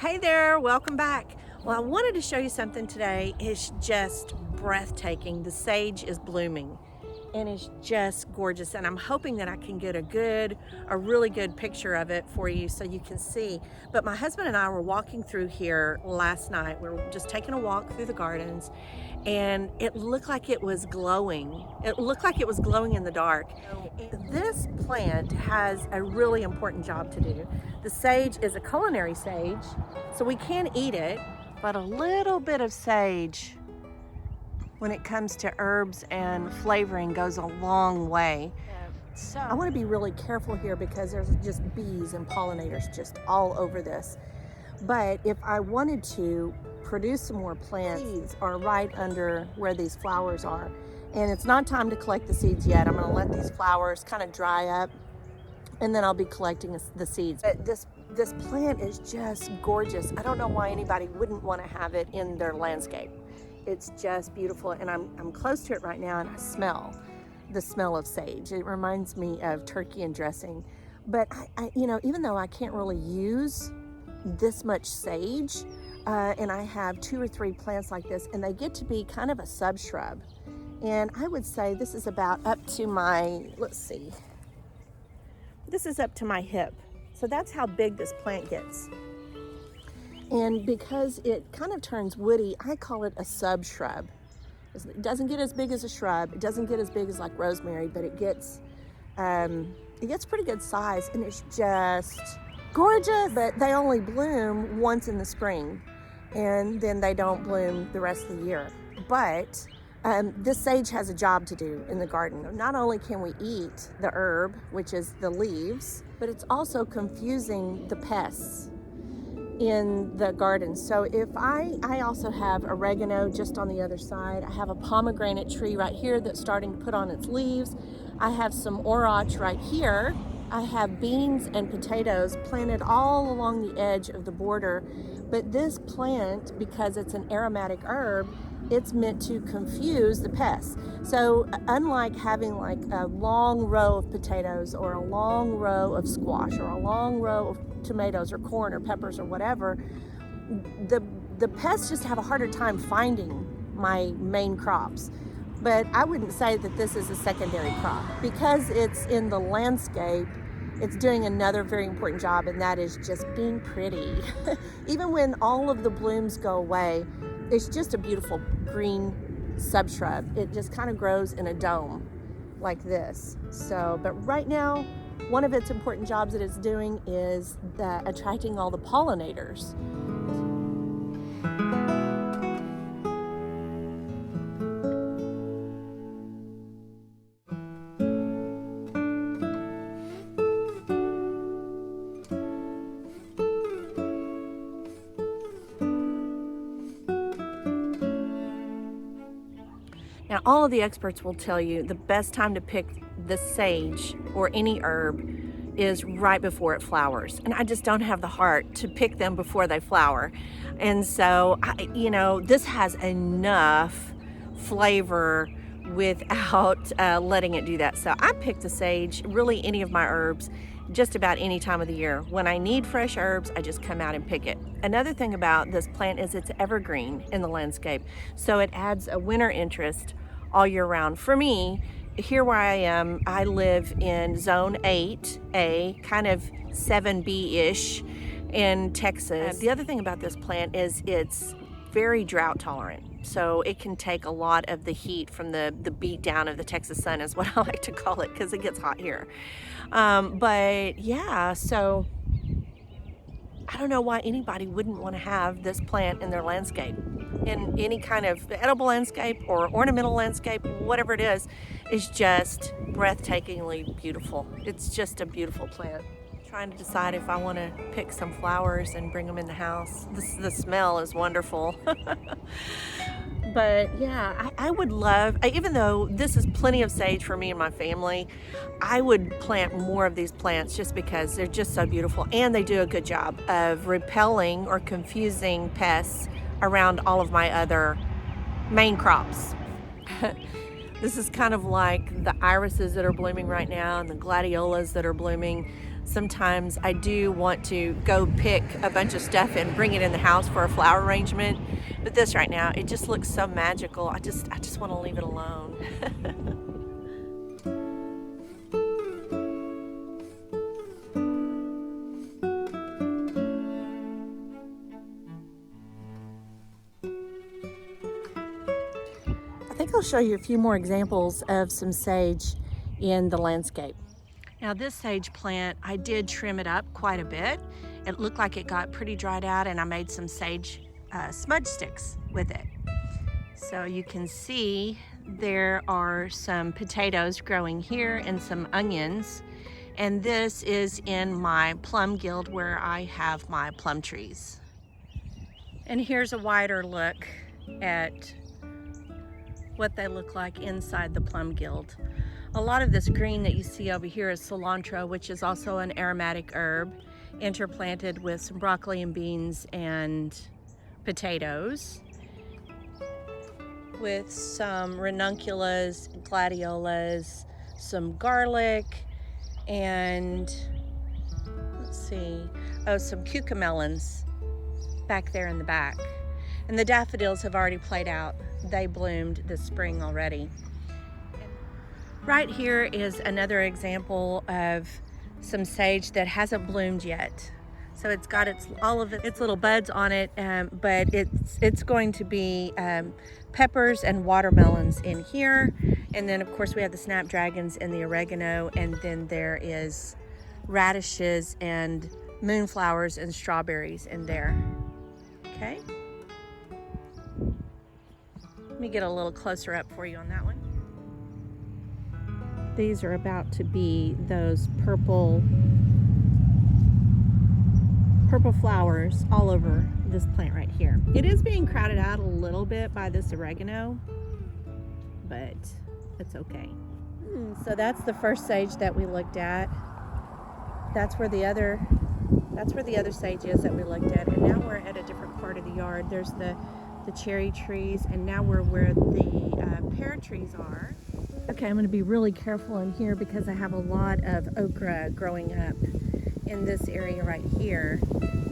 Hey there, welcome back. Well, I wanted to show you something today. It's just breathtaking. The sage is blooming and it's just gorgeous, and I'm hoping that I can get a really good picture of it for you so you can see. But my husband and I were walking through here last night. We were just taking a walk through the gardens, and it looked like it was glowing. It looked like it was glowing in the dark. This plant has a really important job to do. The sage is a culinary sage, so we can eat it, but a little bit of sage when it comes to herbs and flavoring goes a long way. So I want to be really careful here because there's just bees and pollinators just all over this. But if I wanted to produce some more plants, seeds are right under where these flowers are. And it's not time to collect the seeds yet. I'm going to let these flowers kind of dry up, and then I'll be collecting the seeds. But this plant is just gorgeous. I don't know why anybody wouldn't want to have it in their landscape. It's just beautiful, and I'm close to it right now, and I smell the smell of sage. It reminds me of turkey and dressing. But I even though I can't really use this much sage, and I have 2 or 3 plants like this, and they get to be kind of a subshrub. And I would say this is about up to my, this is up to my hip. So that's how big this plant gets. And because it kind of turns woody, I call it a subshrub. It doesn't get as big as a shrub. It doesn't get as big as like rosemary, but it gets pretty good size, and it's just gorgeous. But they only bloom once in the spring, and then they don't bloom the rest of the year. But this sage has a job to do in the garden. Not only can we eat the herb, which is the leaves, but it's also confusing the pests in the garden. So if I also have oregano just on the other side. I have a pomegranate tree right here that's starting to put on its leaves. I have some orach right here. I have beans and potatoes planted all along the edge of the border. But this plant, because it's an aromatic herb, it's meant to confuse the pests. So unlike having like a long row of potatoes or a long row of squash or a long row of tomatoes or corn or peppers or whatever, the pests just have a harder time finding my main crops. But I wouldn't say that this is a secondary crop. Because it's in the landscape, it's doing another very important job, and that is just being pretty. Even when all of the blooms go away, it's just a beautiful green subshrub. It just kind of grows in a dome like this. So, but right now, one of its important jobs that it's doing is attracting all the pollinators. Now, all of the experts will tell you the best time to pick the sage or any herb is right before it flowers. And I just don't have the heart to pick them before they flower. And so, this has enough flavor without letting it do that. So I pick the sage, really any of my herbs, just about any time of the year. When I need fresh herbs, I just come out and pick it. Another thing about this plant is it's evergreen in the landscape. So it adds a winter interest all year round. For me, here where I am, I live in zone 8A, kind of 7B-ish in Texas. The other thing about this plant is it's very drought tolerant. So it can take a lot of the heat from the beat down of the Texas sun, is what I like to call it, because it gets hot here. But yeah, so I don't know why anybody wouldn't want to have this plant in their landscape. In any kind of edible landscape or ornamental landscape, whatever it is just breathtakingly beautiful. It's just a beautiful plant. Trying to decide if I want to pick some flowers and bring them in the house. The smell is wonderful. But yeah, I would love, even though this is plenty of sage for me and my family, I would plant more of these plants just because they're just so beautiful, and they do a good job of repelling or confusing pests around all of my other main crops. This is kind of like the irises that are blooming right now and the gladiolas that are blooming. sometimes I do want to go pick a bunch of stuff and bring it in the house for a flower arrangement. But this right now, it just looks so magical. I just want to leave it alone. I think I'll show you a few more examples of some sage in the landscape. Now this sage plant, I did trim it up quite a bit. It looked like it got pretty dried out, and I made some sage smudge sticks with it. So you can see there are some potatoes growing here and some onions. And this is in my plum guild where I have my plum trees. And here's a wider look at what they look like inside the plum guild. A lot of this green that you see over here is cilantro, which is also an aromatic herb, interplanted with some broccoli and beans and potatoes, with some ranunculus, gladiolas, some garlic, and let's see, oh, some cucamelons back there in the back. And the daffodils have already played out. They bloomed this spring already. Right here is another example of some sage that hasn't bloomed yet. So it's got all of its little buds on it, but it's going to be peppers and watermelons in here. And then of course we have the snapdragons and the oregano, and then there is radishes and moonflowers and strawberries in there. Okay. Let me get a little closer up for you on that one. These are about to be those purple flowers all over this plant right here. It is being crowded out a little bit by this oregano, but it's okay. So that's the first sage that we looked at. That's where the other sage is that we looked at, and now we're at a different part of the yard. There's the cherry trees, and now we're where the pear trees are. Okay, I'm going to be really careful in here because I have a lot of okra growing up in this area right here,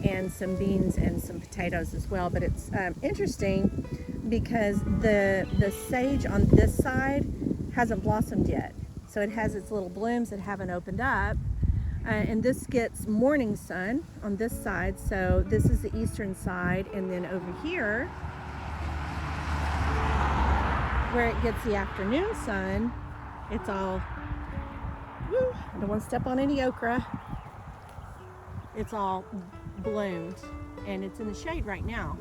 and some beans and some potatoes as well. But it's interesting because the sage on this side hasn't blossomed yet. So it has its little blooms that haven't opened up. And this gets morning sun on this side. So this is the eastern side, and then over here, where it gets the afternoon sun, it's all, woo, I don't want to step on any okra. It's all bloomed, and it's in the shade right now.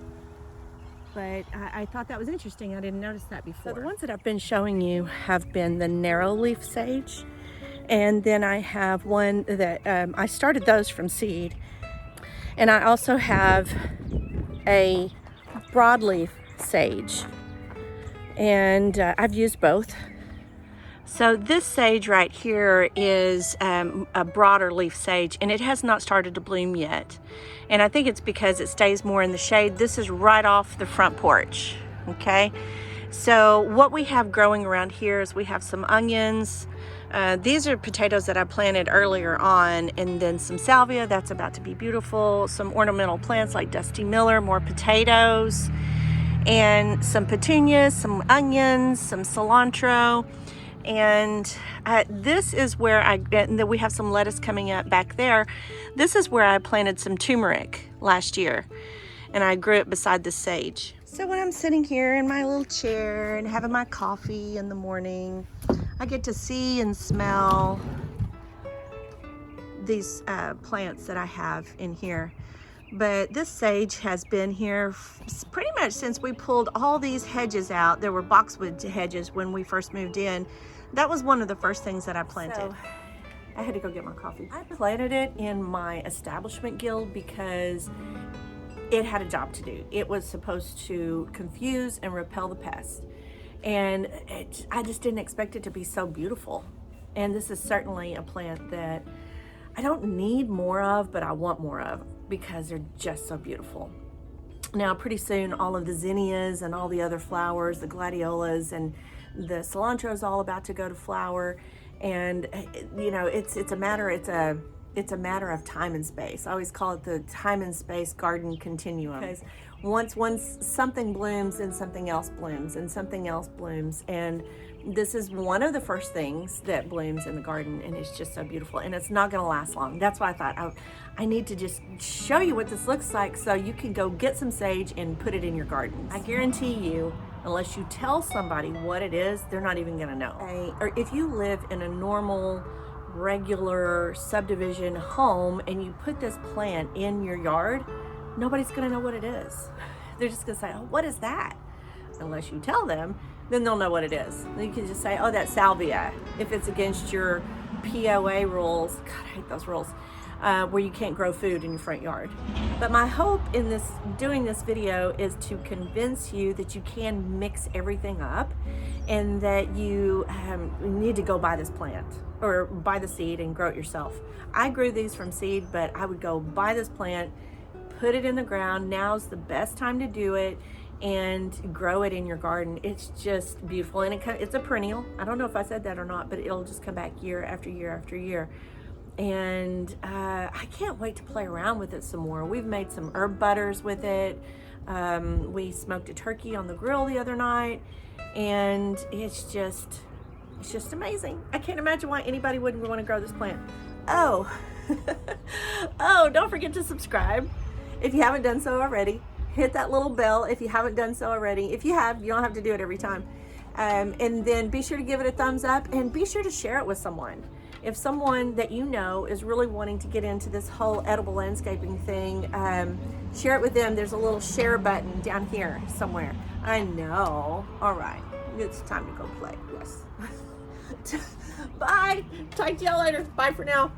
But I thought that was interesting. I didn't notice that before. So the ones that I've been showing you have been the narrow leaf sage. And then I have one that I started those from seed. And I also have a broadleaf sage. And I've used both. So this sage right here is a broader leaf sage, and it has not started to bloom yet. And I think it's because it stays more in the shade. This is right off the front porch, okay? So what we have growing around here is we have some onions. These are potatoes that I planted earlier on, and then some salvia, that's about to be beautiful. Some ornamental plants like Dusty Miller, more potatoes, and some petunias, some onions, some cilantro. And this is where and then we have some lettuce coming up back there. This is where I planted some turmeric last year, and I grew it beside the sage. So when I'm sitting here in my little chair and having my coffee in the morning, I get to see and smell these plants that I have in here. But this sage has been here pretty much since we pulled all these hedges out. There were boxwood hedges when we first moved in. That was one of the first things that I planted. So, I had to go get my coffee. I planted it in my establishment guild because it had a job to do. It was supposed to confuse and repel the pests. And I just didn't expect it to be so beautiful. And this is certainly a plant that I don't need more of, but I want more of because they're just so beautiful. Now, pretty soon, all of the zinnias and all the other flowers, the gladiolas and the cilantro is all about to go to flower. And, you know, it's a it's a matter of time and space. I always call it the time and space garden continuum. Because once something blooms, and something else blooms, and something else blooms, and this is one of the first things that blooms in the garden, and it's just so beautiful, and it's not going to last long. That's why I thought I need to just show you what this looks like so you can go get some sage and put it in your garden. I guarantee you, unless you tell somebody what it is, they're not even going to know. Or if you live in a normal, regular subdivision home and you put this plant in your yard, nobody's going to know what it is. They're just going to say, oh, what is that? Unless you tell them, then they'll know what it is. You can just say, oh, that's salvia. If it's against your POA rules, God, I hate those rules, where you can't grow food in your front yard. But my hope in doing this video is to convince you that you can mix everything up, and that you need to go buy this plant or buy the seed and grow it yourself. I grew these from seed, but I would go buy this plant, put it in the ground. Now's the best time to do it, and grow it in your garden. It's just beautiful, and it's a perennial. I don't know if I said that or not, but it'll just come back year after year after year. And I can't wait to play around with it some more. We've made some herb butters with it. We smoked a turkey on the grill the other night, and it's just amazing. I can't imagine why anybody wouldn't want to grow this plant. Oh, oh, don't forget to subscribe if you haven't done so already. Hit that little bell if you haven't done so already. If you have, you don't have to do it every time. And then be sure to give it a thumbs up, and be sure to share it with someone. If someone that you know is really wanting to get into this whole edible landscaping thing, share it with them. There's a little share button down here somewhere. I know. All right. It's time to go play. Yes. Bye. Talk to y'all later. Bye for now.